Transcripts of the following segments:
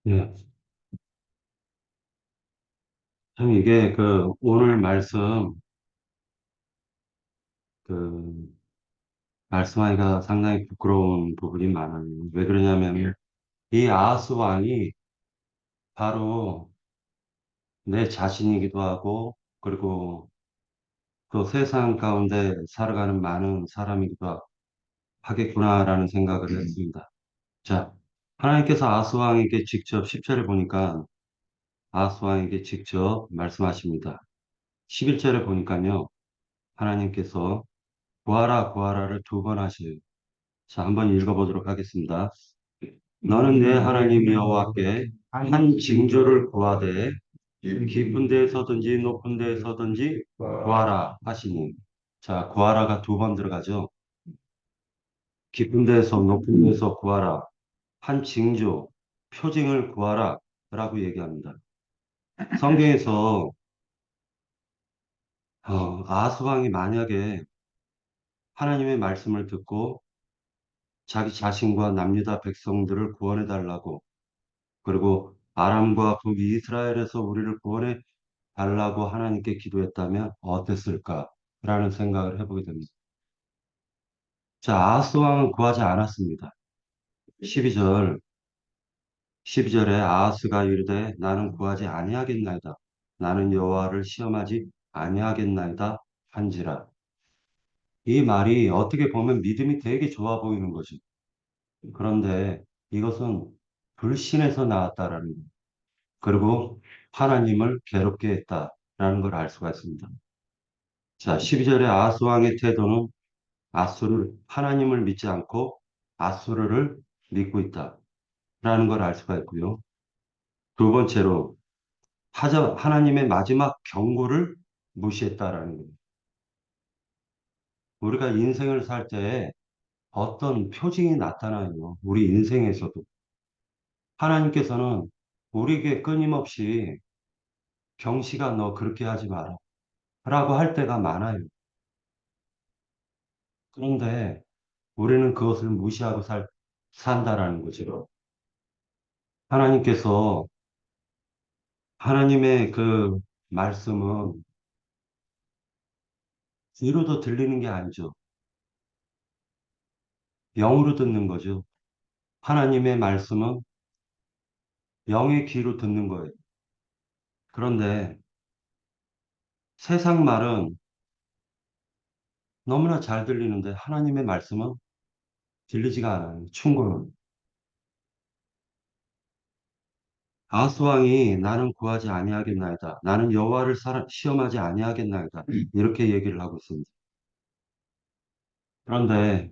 예. 참 이게 오늘 그 말씀하기가 상당히 부끄러운 부분이 많아요. 왜 그러냐면 이 아하스 왕이 바로 내 자신이기도 하고 그리고 또 세상 가운데 살아가는 많은 사람이기도 하겠구나라는 생각을 했습니다. 자, 하나님께서 아하스 왕에게 직접 10절에 보니까 아하스 왕에게 직접 말씀하십니다. 11절에 보니까요. 하나님께서 구하라 구하라를 두 번 하셔요. 자, 한번 읽어보도록 하겠습니다. 너는 내 하나님 여호와께 한 징조를 구하되 깊은 데에서든지 높은 데에서든지 구하라 하시니. 자, 구하라가 두 번 들어가죠. 깊은 데에서 높은 데에서 구하라. 한 징조, 표징을 구하라 라고 얘기합니다. 성경에서 아하스 왕이 만약에 하나님의 말씀을 듣고 자기 자신과 남유다 백성들을 구원해 달라고 그리고 아람과 북이스라엘에서 우리를 구원해 달라고 하나님께 기도했다면 어땠을까라는 생각을 해보게 됩니다. 자, 아하스 왕은 구하지 않았습니다. 12절, 12절에 아하스가 이르되 나는 구하지 아니하겠나이다. 나는 여호와를 시험하지 아니하겠나이다 한지라. 이 말이 어떻게 보면 믿음이 되게 좋아 보이는 거죠. 그런데 이것은 불신에서 나왔다라는 거. 그리고 하나님을 괴롭게 했다라는 걸 알 수가 있습니다. 자, 12절에 아하스 왕의 태도는 하나님을 믿지 않고 아수르를 믿고 있다라는 걸 알 수가 있고요. 두 번째로 하나님의 마지막 경고를 무시했다라는 겁니다. 우리가 인생을 살 때 어떤 표징이 나타나요. 우리 인생에서도. 하나님께서는 우리에게 끊임없이 경시가 너 그렇게 하지 마라 라고 할 때가 많아요. 그런데 우리는 그것을 무시하고 산다라는 거죠. 하나님께서 하나님의 그 말씀은 귀로도 들리는 게 아니죠. 영으로 듣는 거죠. 하나님의 말씀은 영의 귀로 듣는 거예요. 그런데 세상 말은 너무나 잘 들리는데 하나님의 말씀은 들리지가 않아요. 충고는. 아하스 왕이 나는 구하지 아니하겠나이다. 나는 여호와를 시험하지 아니하겠나이다. 이렇게 얘기를 하고 있습니다. 그런데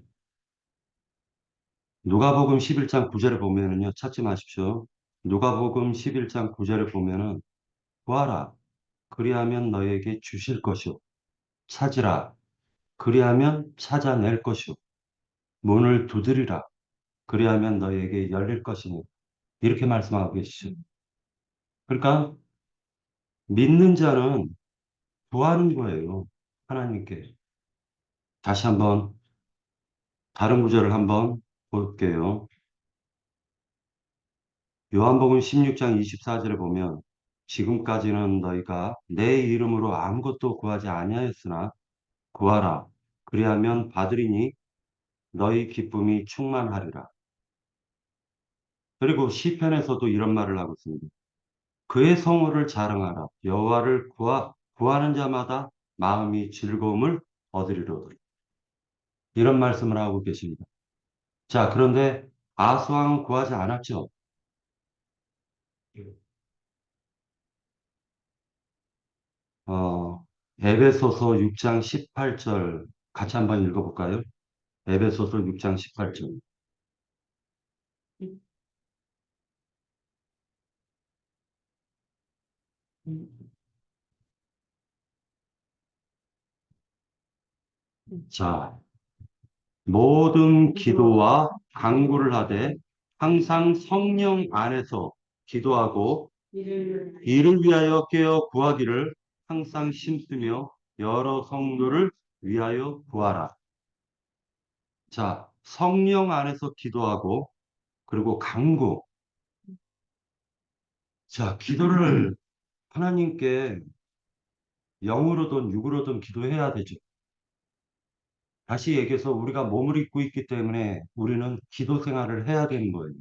누가복음 11장 9절에 보면은요. 찾지 마십시오. 누가복음 11장 9절에 보면은 구하라. 그리하면 너에게 주실 것이요. 찾으라. 그리하면 찾아낼 것이요. 문을 두드리라. 그리하면 너에게 열릴 것이니. 이렇게 말씀하고 계시죠. 그러니까 믿는 자는 구하는 거예요. 하나님께. 다시 한번 다른 구절을 한번 볼게요. 요한복음 16장 24절에 보면 지금까지는 너희가 내 이름으로 아무것도 구하지 아니하였으나 구하라. 그리하면 받으리니 너희 기쁨이 충만하리라. 그리고 시편에서도 이런 말을 하고 있습니다. 그의 성호를 자랑하라. 여호와를 구하는 자마다 마음이 즐거움을 얻으리로다. 이런 말씀을 하고 계십니다. 자, 그런데 아수왕은 구하지 않았죠. 에베소서 6장 18절 같이 한번 읽어볼까요? 에베소서 6장 18절. 자, 모든 기도와 간구를 하되 항상 성령 안에서 기도하고 이를 위하여 깨어 구하기를 항상 힘쓰며 여러 성도를 위하여 구하라. 자, 성령 안에서 기도하고 그리고 간구. 자, 기도를 하나님께 영으로든 육으로든 기도해야 되죠. 다시 얘기해서 우리가 몸을 입고 있기 때문에 우리는 기도 생활을 해야 되는 거예요.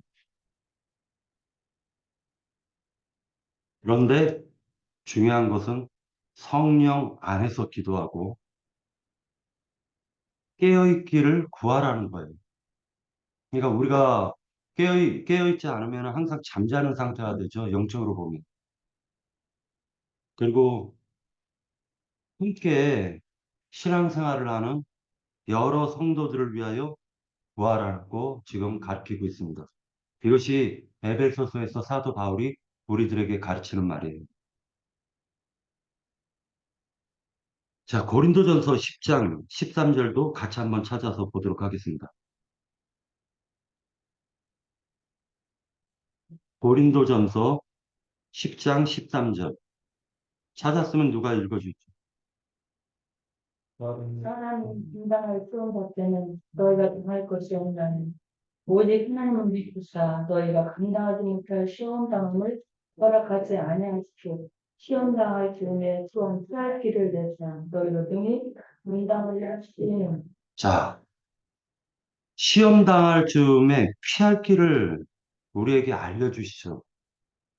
그런데 중요한 것은 성령 안에서 기도하고 깨어있기를 구하라는 거예요. 그러니까 우리가 깨어있지 않으면 항상 잠자는 상태가 되죠. 영적으로 보면. 그리고 함께 신앙생활을 하는 여러 성도들을 위하여 구하라고 지금 가르치고 있습니다. 이것이 에베소서에서 사도 바울이 우리들에게 가르치는 말이에요. 자, 고린도전서 10장 13절도 같이 한번 찾아서 보도록 하겠습니다. 고린도전서 10장 13절. 찾았으면 누가 읽어주죠? 하나님 분당할 수원 밖에는 너희가 당할 것이 없나니 오직 하나님을 믿으사 너희가 감당하지 못할 시험 당함을 허락하지 아니하시고 시험 당할 즈음에 또한 피할 길을 내사 너희로 등이 감당을 하시니. 자, 시험 당할 즈음에 피할 길을 우리에게 알려주시죠.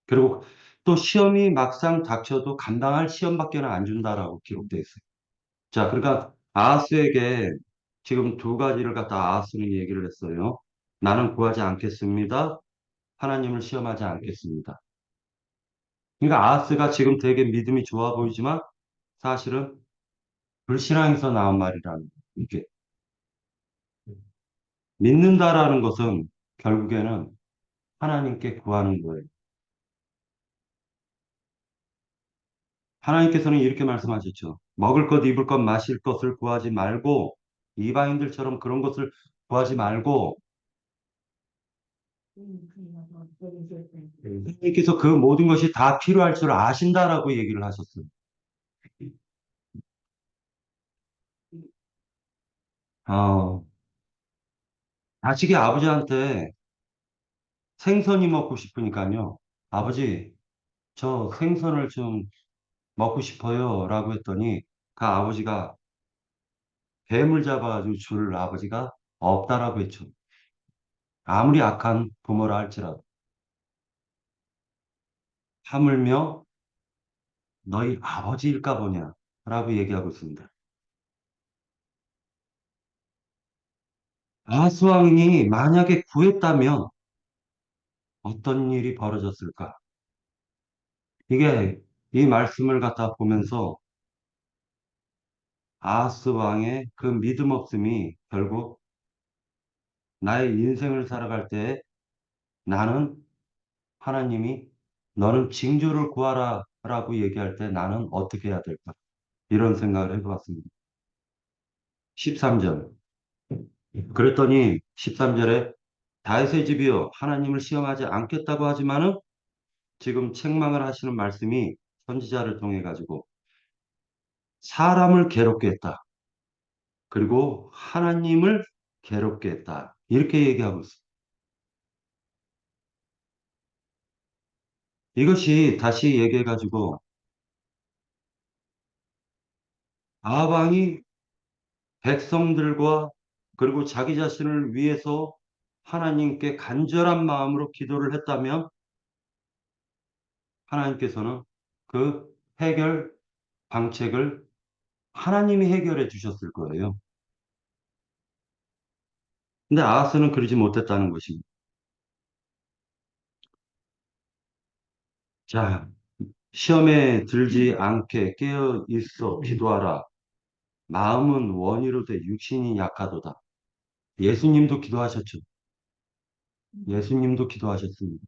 그리고 또 시험이 막상 닥쳐도 감당할 시험밖에는 안 준다라고 기록되어 있어요. 자, 그러니까 아하스에게 지금 두 가지를 갖다 아하스는 얘기를 했어요. 나는 구하지 않겠습니다. 하나님을 시험하지 않겠습니다. 그러니까 아하스가 지금 되게 믿음이 좋아 보이지만 사실은 불신앙에서 나온 말이라는 거예요. 이게 믿는다라는 것은 결국에는 하나님께 구하는 거예요. 하나님께서는 이렇게 말씀하셨죠. 먹을 것, 입을 것, 마실 것을 구하지 말고 이방인들처럼 그런 것을 구하지 말고 하나님께서 그 모든 것이 다 필요할 줄 아신다라고 얘기를 하셨어요. 어, 자식이 아버지한테 생선이 먹고 싶으니까요. 아버지, 저 생선을 좀 먹고 싶어요. 라고 했더니 그 아버지가 뱀을 잡아가지고 줄 아버지가 없다라고 했죠. 아무리 악한 부모라 할지라도. 하물며 너희 아버지일까 보냐. 라고 얘기하고 있습니다. 아하스왕이 만약에 구했다면 어떤 일이 벌어졌을까? 이게 이 말씀을 갖다 보면서 아하스 왕의 그 믿음 없음이 결국 나의 인생을 살아갈 때 나는 하나님이 너는 징조를 구하라 라고 얘기할 때 나는 어떻게 해야 될까? 이런 생각을 해보았습니다. 13절. 그랬더니 13절에 다윗의 집이여 하나님을 시험하지 않겠다고 하지만은 지금 책망을 하시는 말씀이 선지자를 통해 가지고 사람을 괴롭게 했다. 그리고 하나님을 괴롭게 했다. 이렇게 얘기하고 있습니다. 이것이 다시 얘기해 가지고 아방이 백성들과 그리고 자기 자신을 위해서 하나님께 간절한 마음으로 기도를 했다면 하나님께서는 그 해결 방책을 하나님이 해결해 주셨을 거예요. 근데 아하스는 그러지 못했다는 것입니다. 자, 시험에 들지 않게 깨어 있어 기도하라. 마음은 원이로 돼 육신이 약하도다. 예수님도 기도하셨죠. 예수님도 기도하셨습니다.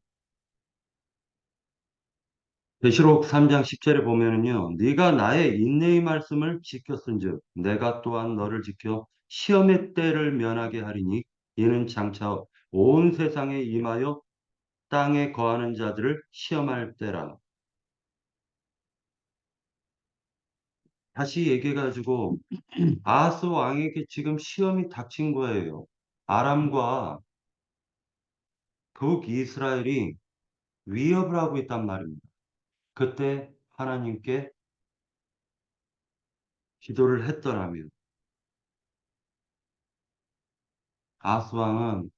계시록 3장 10절에 보면은요. 네가 나의 인내의 말씀을 지켰은즉 내가 또한 너를 지켜 시험의 때를 면하게 하리니 이는 장차 온 세상에 임하여 땅에 거하는 자들을 시험할 때라. 다시 얘기해가지고 아하스 왕에게 지금 시험이 닥친 거예요. 아람과 북이스라엘이 위협을 하고 있단 말입니다. 그때 하나님께 기도를 했더라면 아하스 왕은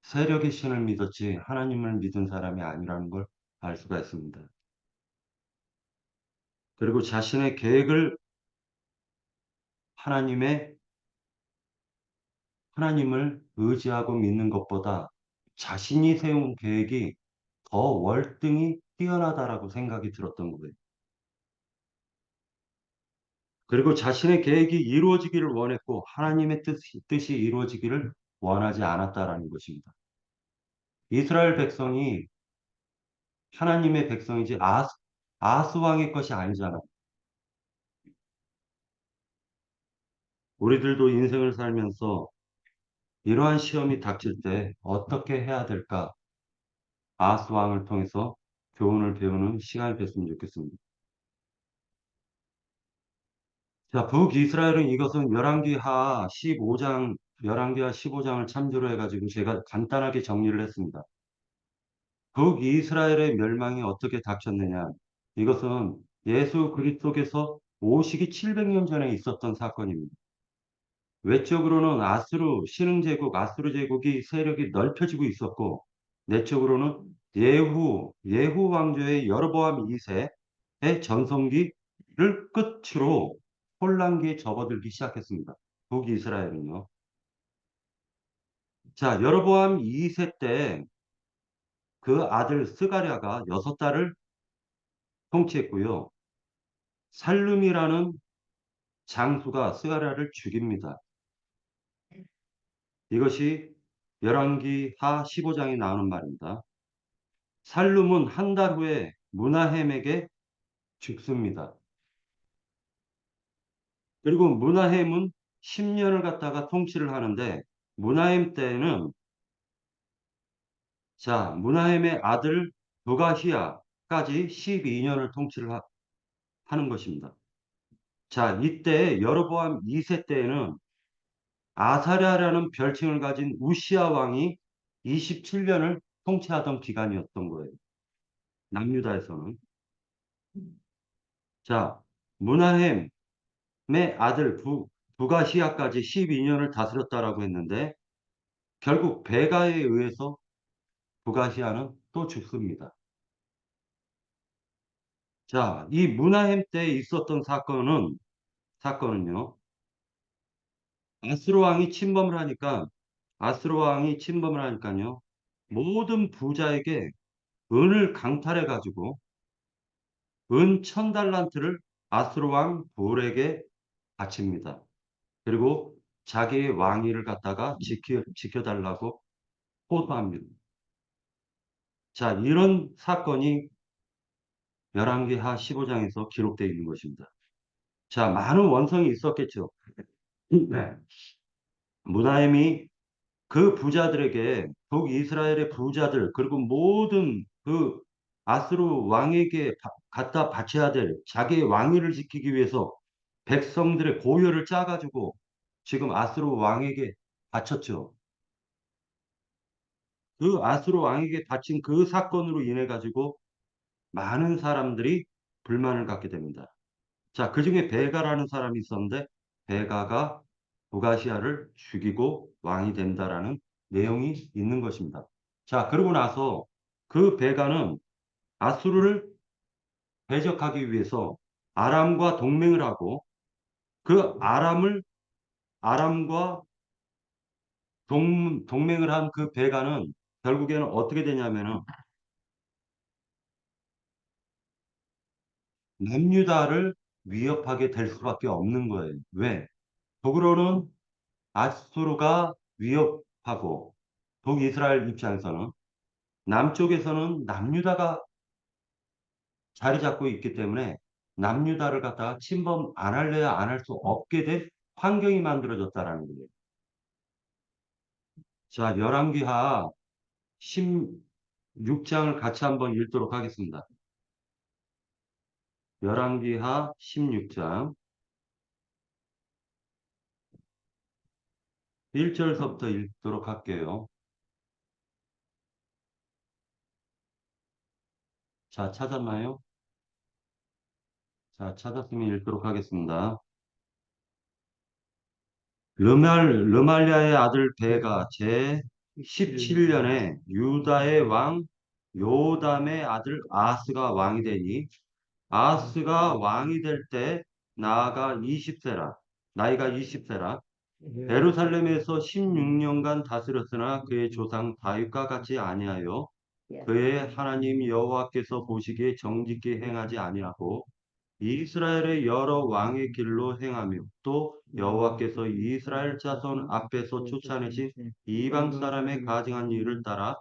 세력의 신을 믿었지 하나님을 믿은 사람이 아니라는 걸 알 수가 있습니다. 그리고 자신의 계획을 하나님의 하나님을 의지하고 믿는 것보다 자신이 세운 계획이 더 월등히 뛰어나다라고 생각이 들었던 거예요. 그리고 자신의 계획이 이루어지기를 원했고 하나님의 뜻이 이루어지기를 원하지 않았다라는 것입니다. 이스라엘 백성이 하나님의 백성이지 아하스 왕의 것이 아니잖아요. 우리들도 인생을 살면서 이러한 시험이 닥칠 때 어떻게 해야 될까? 아하스 왕을 통해서 교훈을 배우는 시간이 됐으면 좋겠습니다. 자, 북이스라엘은 이것은 열왕기하 15장, 열왕기하 15장을 참조로 해가지고 제가 간단하게 정리를 했습니다. 북이스라엘의 멸망이 어떻게 닥쳤느냐? 이것은 예수 그리스도께서 오시기 700년 전에 있었던 사건입니다. 외적으로는 신흥 제국, 아수르 제국이 세력이 넓혀지고 있었고, 내적으로는 예후 왕조의 여로보암 2세의 전성기를 끝으로 혼란기에 접어들기 시작했습니다. 북이스라엘은요. 자, 여로보암 2세 때 그 아들 스가랴가 6달을 통치했고요. 살룸이라는 장수가 스가랴를 죽입니다. 이것이 열왕기하 15장에 나오는 말입니다. 살룸은 한 달 후에 문하햄에게 죽습니다. 그리고 문하햄은 10년을 갖다가 통치를 하는데 문하햄 때는 자 문하햄의 아들 부가히야까지 12년을 통치를 하는 것입니다. 자 이때 여로보암 2세 때에는 아사랴라는 별칭을 가진 우시아 왕이 27년을 통치하던 기간이었던 거예요. 남유다에서는. 자, 문하햄의 아들 부가시아까지 12년을 다스렸다라고 했는데 결국 베가에 의해서 부가시아는 또 죽습니다. 자, 이 문하햄 때 있었던 사건은요. 아스로 왕이 침범을 하니까요. 모든 부자에게 은을 강탈해 가지고 은 1000달란트를 아스로 왕 볼에게 바칩니다. 그리고 자기의 왕위를 갖다가 지켜달라고 호소합니다. 자, 이런 사건이 열왕기하 15장에서 기록되어 있는 것입니다. 자, 많은 원성이 있었겠죠. 네. 문하임이 그 부자들에게 북이스라엘의 부자들 그리고 모든 그 아스루 왕에게 갖다 바쳐야 될 자기의 왕위를 지키기 위해서 백성들의 고혈을 짜가지고 지금 아스루 왕에게 바쳤죠. 그 아스루 왕에게 바친 그 사건으로 인해 가지고 많은 사람들이 불만을 갖게 됩니다. 자, 그 중에 베가라는 사람이 있었는데 베가가 부가시아를 죽이고 왕이 된다라는 내용이 있는 것입니다. 자, 그러고 나서 그 베가는 아수르를 대적하기 위해서 아람과 동맹을 하고 그 아람과 동맹을 한 그 베가는 결국에는 어떻게 되냐면은 남유다를 위협하게 될 수밖에 없는 거예요. 왜? 북으로는 아수르가 위협하고 북이스라엘 입장에서는 남쪽에서는 남유다가 자리 잡고 있기 때문에 남유다를 갖다가 침범 안 할래야 안 할 수 없게 된 환경이 만들어졌다라는 거예요. 자, 열왕기하 16장을 같이 한번 읽도록 하겠습니다. 열왕기하 16장 1절서부터 읽도록 할게요. 자, 찾았나요? 자, 찾았으면 읽도록 하겠습니다. 르말리아의 아들 베가 제 17년에 유다의 왕 요담의 아들 아하스가 왕이 되니 아하스가 왕이 될 때 나이가 20세라. 나이가 20세라. 예루살렘에서 16년간 다스렸으나 그의 조상 다윗과 같이 아니하여 그의 하나님 여호와께서 보시기에 정직히 행하지 아니하고 이스라엘의 여러 왕의 길로 행하며 또 여호와께서 이스라엘 자손 앞에서 쫓아내신 이방 사람의 가증한 일을 따라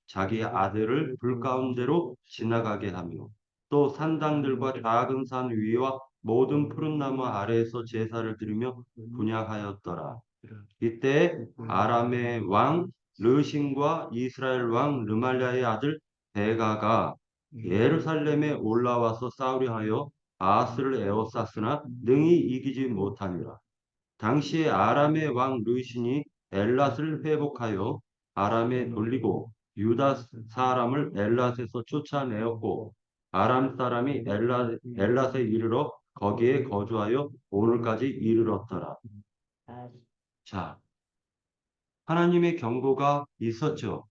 자기 아들을 불 가운데로 지나가게 하며 또 산당들과 작은 산 위와 모든 푸른 나무 아래에서 제사를 드리며 분향하였더라. 이때 아람의 왕 르신과 이스라엘 왕 르말랴의 아들 베가가 예루살렘에 올라와서 싸우려 하여 아하스를 에워쌌으나 능히 이기지 못하니라. 당시에 아람의 왕 르신이 엘랏을 회복하여 아람에 돌리고 유다 사람을 엘랏에서 쫓아내었고 아람 사람이 엘랏에 이르러 거기에 거주하여 오늘까지 이르렀더라. 자, 하나님의 경고가 있었죠.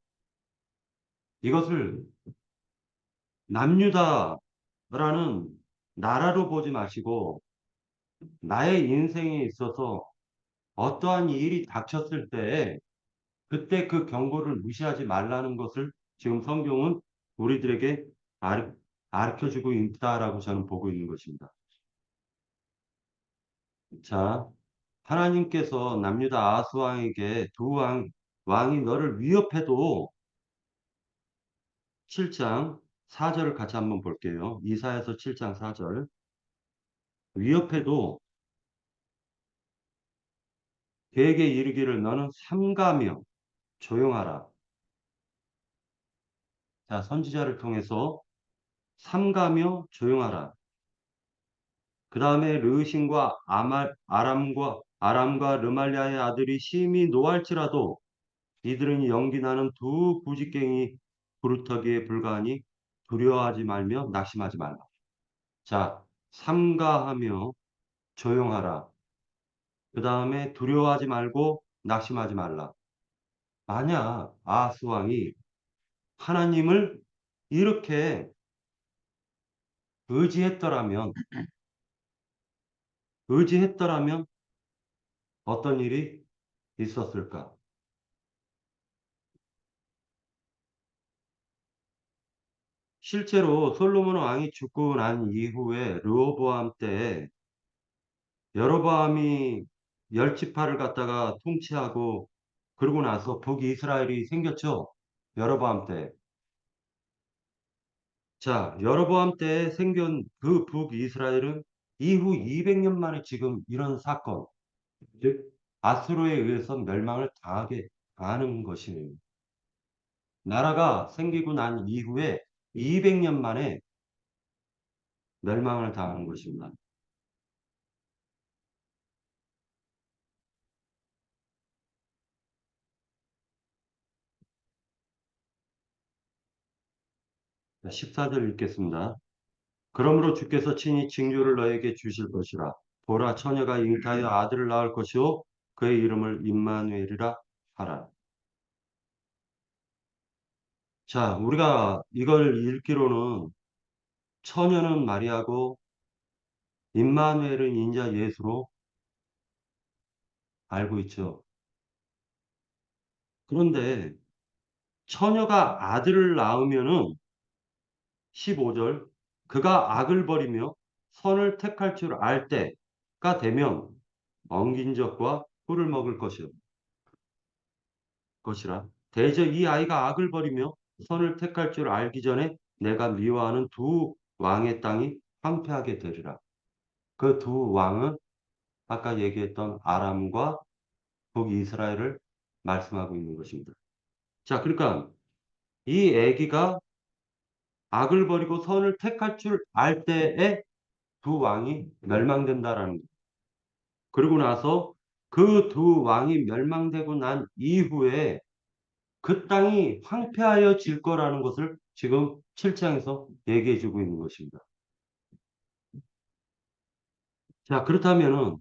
이것을 남유다라는 나라로 보지 마시고 나의 인생에 있어서 어떠한 일이 닥쳤을 때 그때 그 경고를 무시하지 말라는 것을 지금 성경은 우리들에게 가르쳐주고 있다라고 저는 보고 있는 것입니다. 자, 하나님께서 남유다 아하스 왕에게 왕이 너를 위협해도 7장 4절을 같이 한번 볼게요. 이사야서 7장 4절. 위협해도 그에게 이르기를 너는 삼가며 조용하라. 자, 선지자를 통해서 삼가며 조용하라. 그 다음에 르신과 아람과 르말리아의 아들이 심히 노할지라도 이들은 연기나는 두 부직갱이 부르터기에 불과하니 두려워하지 말며 낙심하지 말라. 자, 삼가하며 조용하라. 그 다음에 두려워하지 말고 낙심하지 말라. 만약 아하스 왕이 하나님을 이렇게 의지했더라면, 의지했더라면 어떤 일이 있었을까? 실제로 솔로몬 왕이 죽고 난 이후에 르호보암 때 여로보암이 열 지파를 갖다가 통치하고 그러고 나서 북이스라엘이 생겼죠. 여로보암 때. 자, 여로보암 때 생긴 그 북이스라엘은 이후 200년 만에 지금 이런 사건, 즉 아수르에 의해서 멸망을 당하게 하는 것이에요. 나라가 생기고 난 이후에 200년 만에 멸망을 당하는 것입니다. 14절 읽겠습니다. 그러므로 주께서 친히 징조를 너에게 주실 것이라. 보라, 처녀가 잉타하여 아들을 낳을 것이요 그의 이름을 임마누엘이라 하라. 자, 우리가 이걸 읽기로는 처녀는 마리아고 임마누엘은 인자 예수로 알고 있죠. 그런데 처녀가 아들을 낳으면은 15절 그가 악을 버리며 선을 택할 줄 알 때가 되면 엉긴 적과 꿀을 먹을 것이라. 대저 이 아이가 악을 버리며 선을 택할 줄 알기 전에 내가 미워하는 두 왕의 땅이 황폐하게 되리라. 그 두 왕은 아까 얘기했던 아람과 북이스라엘을 말씀하고 있는 것입니다. 자, 그러니까 이 아기가 악을 버리고 선을 택할 줄 알 때에 두 왕이 멸망된다라는 것. 그리고 나서 그 두 왕이 멸망되고 난 이후에 그 땅이 황폐하여질 거라는 것을 지금 7장에서 얘기해 주고 있는 것입니다. 자, 그렇다면은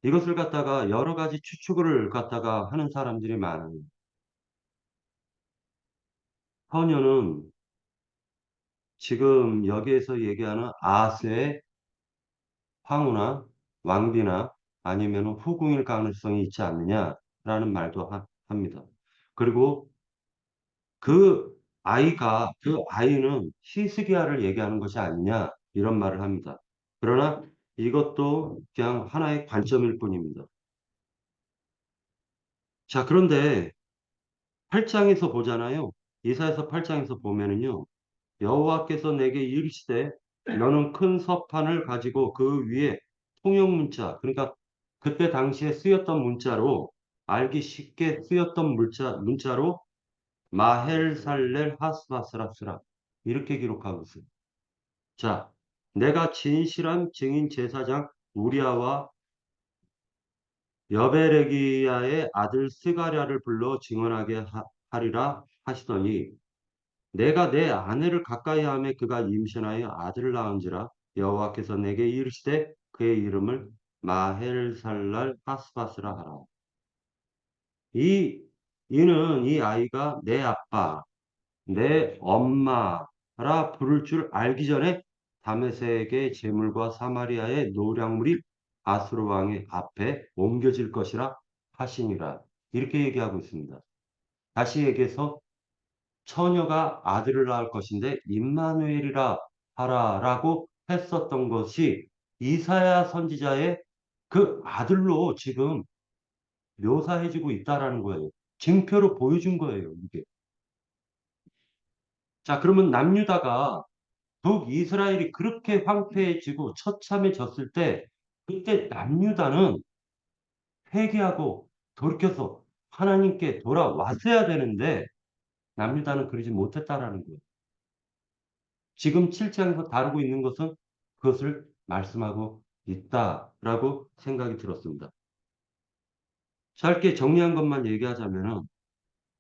이것을 갖다가 여러 가지 추측을 갖다가 하는 사람들이 많아요. 처녀는 지금 여기에서 얘기하는 아스의 황후나 왕비나 아니면 후궁일 가능성이 있지 않느냐라는 말도 합니다. 그리고 그 아이는 히스기야를 얘기하는 것이 아니냐 이런 말을 합니다. 그러나 이것도 그냥 하나의 관점일 뿐입니다. 자, 그런데 8장에서 보잖아요. 이사야서 8장에서 보면은요. 여호와께서 내게 이르시되 너는 큰 서판을 가지고 그 위에 통용 문자, 그러니까 그때 당시에 쓰였던 문자로 알기 쉽게 쓰였던 문자로 마헬살렐 하스바스라 쓰라 이렇게 기록하고 있어요. 자, 내가 진실한 증인 제사장 우리아와 여베레기야의 아들 스가랴를 불러 증언하게 하리라 하시더니 내가 내 아내를 가까이 하매 그가 임신하여 아들을 낳은지라 여호와께서 내게 이르시되 그의 이름을 마헬살랄 하스바스라 하라. 이 이는 이 아이가 내 아빠, 내 엄마라 부를 줄 알기 전에 다메섹의 제물과 사마리아의 노량물이 아수르 왕의 앞에 옮겨질 것이라 하시니라. 이렇게 얘기하고 있습니다. 다시 얘기해서 처녀가 아들을 낳을 것인데 임마누엘이라 하라라고 했었던 것이 이사야 선지자의 그 아들로 지금 묘사해지고 있다라는 거예요. 징표로 보여준 거예요, 이게. 자, 그러면 남유다가 북이스라엘이 그렇게 황폐해지고 처참해졌을 때 그때 남유다는 회개하고 돌이켜서 하나님께 돌아왔어야 되는데 남유다는 그러지 못했다라는 거예요. 지금 7장에서 다루고 있는 것은 그것을 말씀하고 있다라고 생각이 들었습니다. 짧게 정리한 것만 얘기하자면은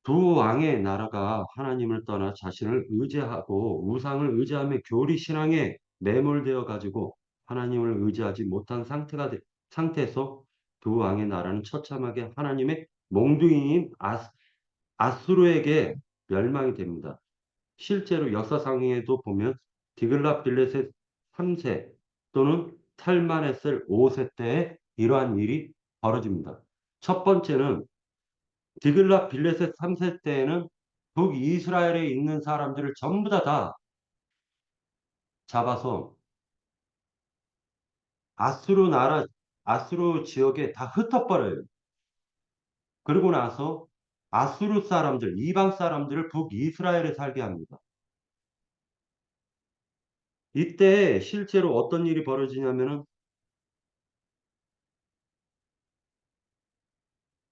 두 왕의 나라가 하나님을 떠나 자신을 의지하고 우상을 의지하며 교리 신앙에 매몰되어 가지고 하나님을 의지하지 못한 상태에서 두 왕의 나라는 처참하게 하나님의 몽둥이인 아수르에게 멸망이 됩니다. 실제로 역사상에도 보면 디글랏빌레셋 3세 또는 탈마네셀 5세 때에 이러한 일이 벌어집니다. 첫 번째는 디글랏빌레셋 3세 때에는 북이스라엘에 있는 사람들을 전부 다 잡아서 아수르 나라, 아수르 지역에 다 흩어버려요. 그러고 나서 아수르 사람들, 이방 사람들을 북이스라엘에 살게 합니다. 이때 실제로 어떤 일이 벌어지냐면은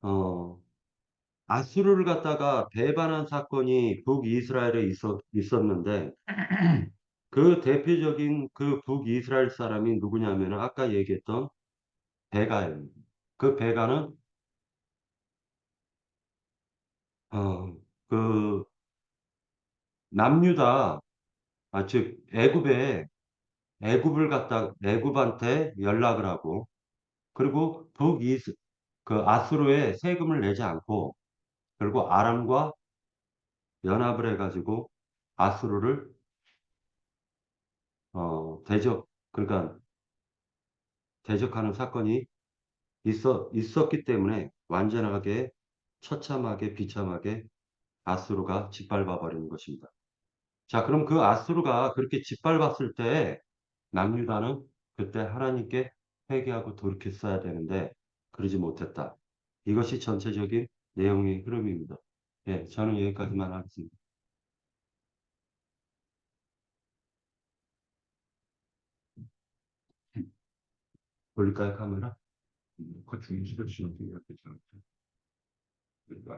어, 아수르를 갖다가 배반한 사건이 북이스라엘에 있었는데 그 대표적인 그 북이스라엘 사람이 누구냐면 아까 얘기했던 베가예요. 그 베가는 어, 그 남유다 즉 애굽을 갖다 애굽한테 연락을 하고 그리고 그 아수르에 세금을 내지 않고 그리고 아람과 연합을 해가지고 아수르를 그러니까 대적하는 사건이 있었기 때문에 완전하게 처참하게 비참하게 아수르가 짓밟아 버리는 것입니다. 자, 그럼 그 아수르가 그렇게 짓밟았을 때 남유다는 그때 하나님께 회개하고 돌이켰어야 되는데 그러지 못했다. 이것이 전체적인 내용의 흐름입니다. 예, 저는 여기까지만 하겠습니다. 올릴까요, 카메라? 그 중심을 지금 되게 괜찮았죠.